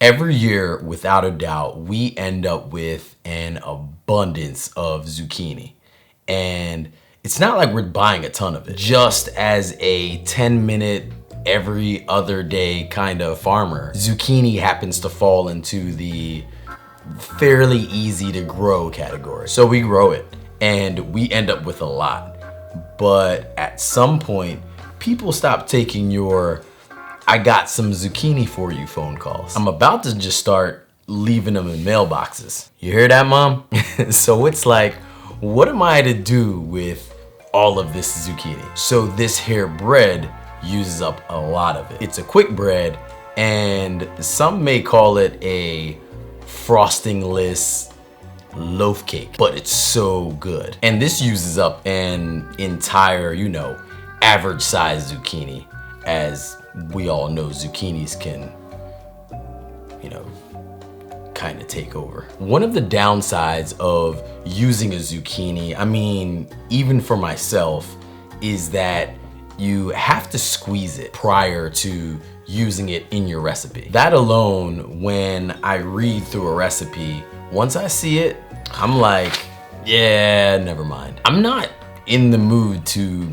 Every year, without a doubt, we end up with an abundance of zucchini. And it's not like we're buying a ton of it. Just as a 10-minute, every other day kind of farmer, zucchini happens to fall into the fairly easy to grow category. So we grow it and we end up with a lot. But at some point, people stop taking your "I got some zucchini for you" phone calls. I'm about to just start leaving them in mailboxes. You hear that, Mom? So it's like, what am I to do with all of this zucchini? So this here bread uses up a lot of it. It's a quick bread, and some may call it a frostingless loaf cake, but it's so good. And this uses up an entire, average size zucchini. As we all know, zucchinis can, kind of take over. One of the downsides of using a zucchini, even for myself, is that you have to squeeze it prior to using it in your recipe. That alone, when I read through a recipe, once I see it, I'm like, yeah, never mind. I'm not in the mood to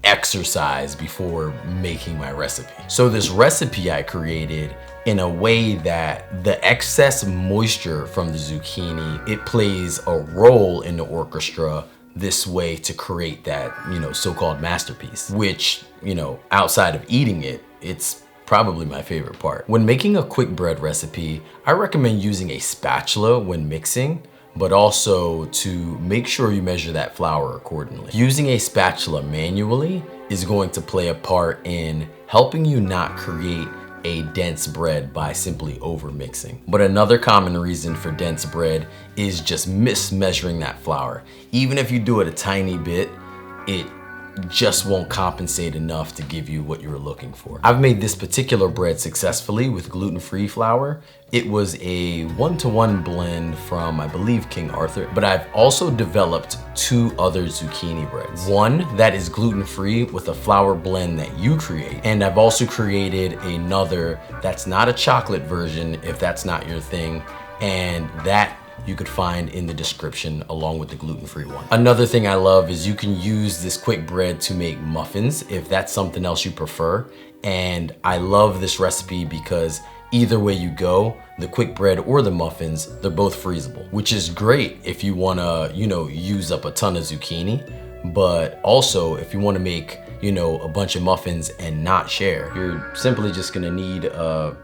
exercise before making my recipe. So this recipe I created in a way that the excess moisture from the zucchini, it plays a role in the orchestra this way to create that, so-called masterpiece, which, outside of eating it, it's probably my favorite part. When making a quick bread recipe, I recommend using a spatula when mixing, but also to make sure you measure that flour accordingly. Using a spatula manually is going to play a part in helping you not create a dense bread by simply over mixing. But another common reason for dense bread is just mismeasuring that flour. Even if you do it a tiny bit, it just won't compensate enough to give you what you were looking for. I've made this particular bread successfully with gluten-free flour. It was a 1-to-1 blend from, I believe, King Arthur, but I've also developed 2 other zucchini breads. One that is gluten-free with a flour blend that you create, and I've also created another that's not a chocolate version if that's not your thing, and that you could find in the description along with the gluten-free one. Another thing I love is you can use this quick bread to make muffins if that's something else you prefer. And I love this recipe because either way you go, the quick bread or the muffins, they're both freezable, which is great if you wanna, use up a ton of zucchini, but also if you wanna make, a bunch of muffins and not share, you're simply just gonna need, a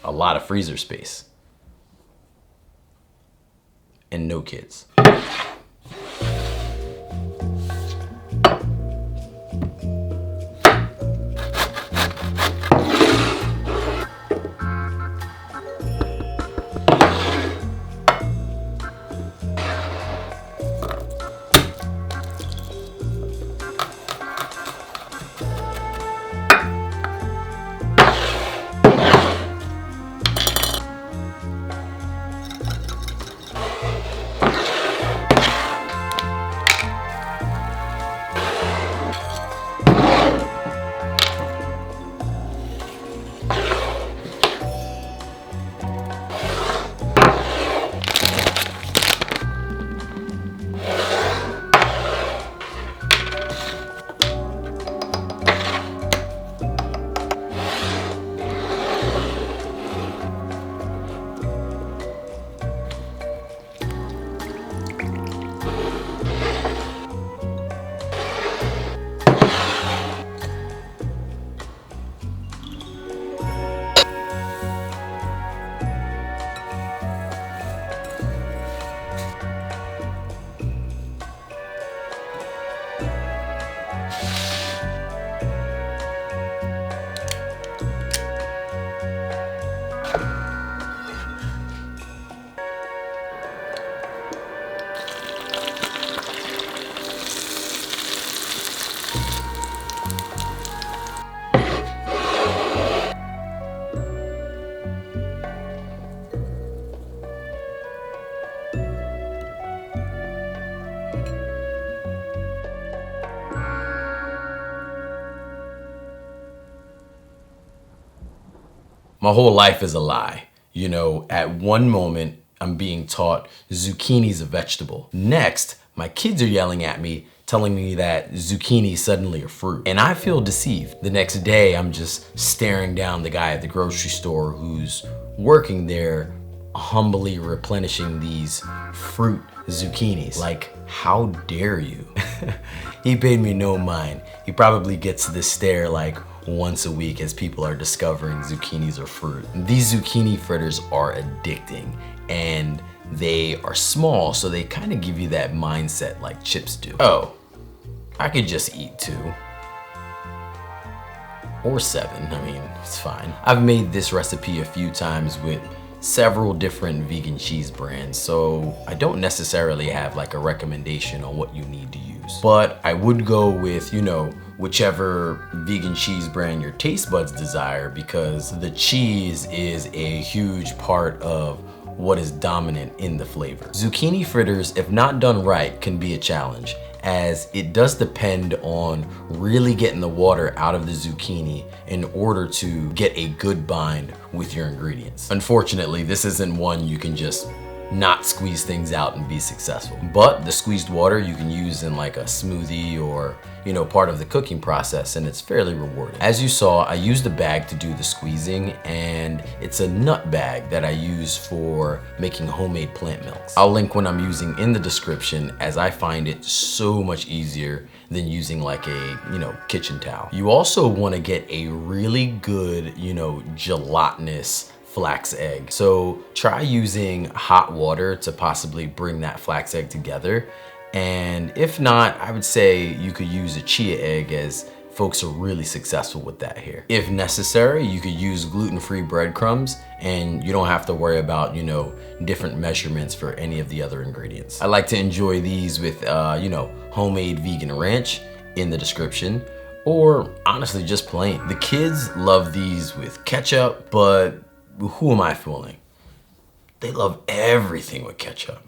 lot of freezer space. And no kids. My whole life is a lie. You know, at one moment, I'm being taught zucchini's a vegetable. Next, my kids are yelling at me, telling me that zucchini is suddenly a fruit. And I feel deceived. The next day, I'm just staring down the guy at the grocery store who's working there, humbly replenishing these fruit zucchinis. Like, how dare you? He paid me no mind. He probably gets this stare like once a week as people are discovering zucchinis are fruit. These zucchini fritters are addicting, and they are small, so they kind of give you that mindset like chips do. Oh, I could just eat 2. Or 7, I mean, it's fine. I've made this recipe a few times with several different vegan cheese brands, so I don't necessarily have like a recommendation on what you need to use. But I would go with, you know, whichever vegan cheese brand your taste buds desire, because the cheese is a huge part of what is dominant in the flavor. Zucchini fritters, if not done right, can be a challenge, as it does depend on really getting the water out of the zucchini in order to get a good bind with your ingredients. Unfortunately, this isn't one you can just not squeeze things out and be successful. But the squeezed water you can use in like a smoothie or, you know, part of the cooking process, and it's fairly rewarding. As you saw, I used a bag to do the squeezing, and it's a nut bag that I use for making homemade plant milks. I'll link what I'm using in the description, as I find it so much easier than using like a, you know, kitchen towel. You also want to get a really good, you know, gelatinous flax egg. So try using hot water to possibly bring that flax egg together. And if not, I would say you could use a chia egg, as folks are really successful with that here. If necessary, you could use gluten-free breadcrumbs, and you don't have to worry about, you know, different measurements for any of the other ingredients. I like to enjoy these with, you know, homemade vegan ranch in the description, or honestly, just plain. The kids love these with ketchup, but who am I fooling? They love everything with ketchup.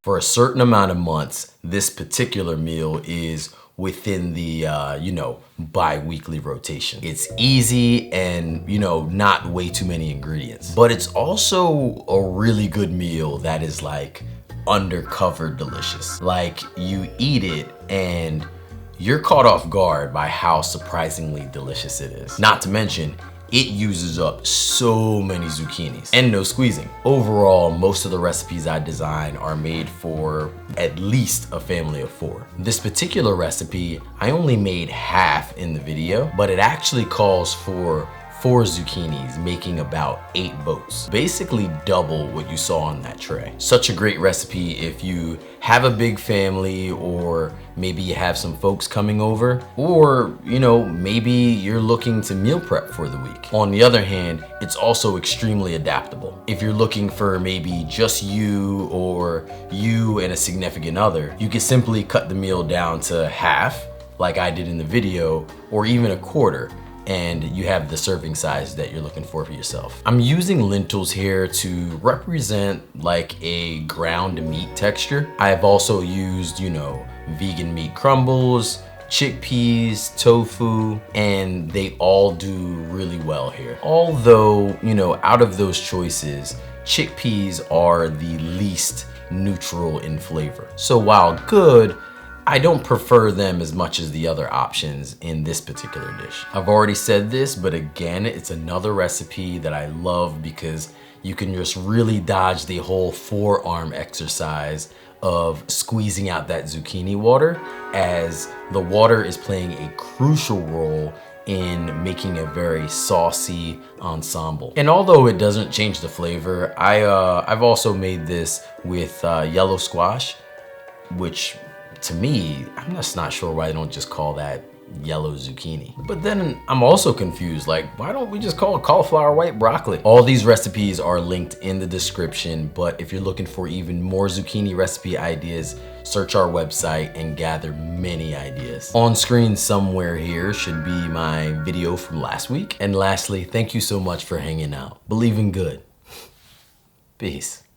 For a certain amount of months, this particular meal is within the, you know, bi-weekly rotation. It's easy and, you know, not way too many ingredients. But it's also a really good meal that is like undercover delicious. Like, you eat it and you're caught off guard by how surprisingly delicious it is. Not to mention, it uses up so many zucchinis and no squeezing. Overall, most of the recipes I design are made for at least a family of 4. This particular recipe, I only made half in the video, but it actually calls for 4 zucchinis, making about 8 boats. Basically double what you saw on that tray. Such a great recipe if you have a big family, or maybe you have some folks coming over, or maybe you're looking to meal prep for the week. On the other hand, it's also extremely adaptable. If you're looking for maybe just you, or you and a significant other, you can simply cut the meal down to half, like I did in the video, or even a quarter, and you have the serving size that you're looking for yourself. I'm using lentils here to represent like a ground meat texture. I have also used, vegan meat crumbles, chickpeas, tofu, and they all do really well here. Although, out of those choices, chickpeas are the least neutral in flavor. So while good, I don't prefer them as much as the other options in this particular dish. I've already said this, but again, it's another recipe that I love because you can just really dodge the whole forearm exercise of squeezing out that zucchini water, as the water is playing a crucial role in making a very saucy ensemble. And although it doesn't change the flavor, I've also made this with yellow squash, which to me, I'm just not sure why they don't just call that yellow zucchini. But then I'm also confused, like, why don't we just call it cauliflower white broccoli? All these recipes are linked in the description, but if you're looking for even more zucchini recipe ideas, search our website and gather many ideas. On screen somewhere here should be my video from last week. And lastly, thank you so much for hanging out. Believe in good. Peace.